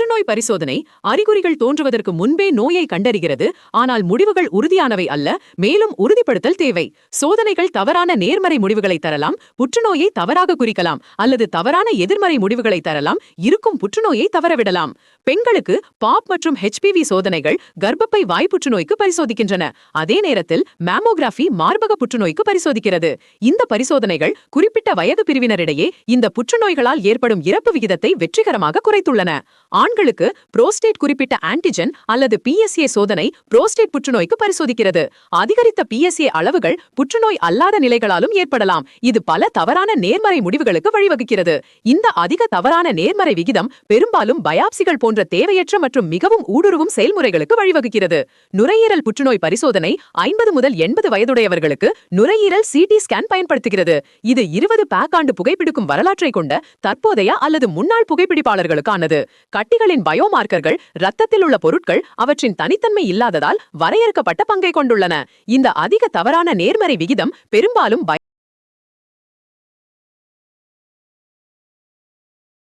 புற்றுநோய் பரிசோதனை அறிகுறிகள் தோன்றுவதற்கு முன்பே நோயை கண்டறிகிறது. ஆனால் முடிவுகள் உறுதியானவை அல்ல, மேலும் உறுதிப்படுத்தல் தேவை. சோதனைகள் தவறான நேர்மறை முடிவுகளை தரலாம், புற்றுநோயை தவறாக குறிக்கலாம், அல்லது தவறான எதிர்மறை முடிவுகளை தரலாம், இருக்கும் புற்றுநோயை தவறவிடலாம். பெண்களுக்கு பாப் மற்றும் HPV சோதனைகள் கர்ப்பப்பை வாய் புற்றுநோய்க்கு பரிசோதிக்கின்றன. அதே நேரத்தில் மேமோகிராஃபி மார்பக புற்றுநோய்க்கு பரிசோதிக்கிறது. இந்த பரிசோதனைகள் குறிப்பிட்ட வயது பிரிவினரிடையே இந்த புற்றுநோய்களால் ஏற்படும் இறப்பு விகிதத்தை வெற்றிகரமாக குறைத்துள்ளன. ஆண்களுக்கு புரோஸ்டேட் குறிப்பிட்ட ஆன்டிஜன் அல்லது PSA சோதனை புரோஸ்டேட் புற்றுநோய்க்கு பரிசோதிக்கிறது. அதிகரித்த PSA அளவுகள் புற்றுநோய் அல்லாத நிலைகளாலும் ஏற்படலாம். இது பல தவறான நேர்மறை முடிவுகளுக்கு வழிவகுக்கிறது. இந்த அதிக தவறான நேர்மறை விகிதம் பெரும்பாலும் பயாப்சிகள் போன்ற தேவையற்ற மற்றும் மிகவும் ஊடுருவும் செயல்முறைகளுக்கு வழிவகுக்கிறது. நுரையீரல் புற்றுநோய் பரிசோதனை 50 முதல் 80 வயதுடையவர்களுக்கு நுரையீரல் CT ஸ்கேன் பயன்படுத்துகிறது. இது 20 பேக்காண்டு புகைப்பிடிக்கும் வரலாற்றை கொண்ட தற்போதைய அல்லது முன்னாள் புகைப்பிடிப்பாளர்களுக்கானது. கட்டிகளின் பயோமார்க்கர்கள் இரத்தத்தில் உள்ள பொருட்கள் அவற்றின் தனித்தன்மை இல்லாததால் வரையறுக்கப்பட்ட பங்கை கொண்டுள்ளன. இந்த அதிக தவறான நேர்மறை விகிதம் பெரும்பாலும்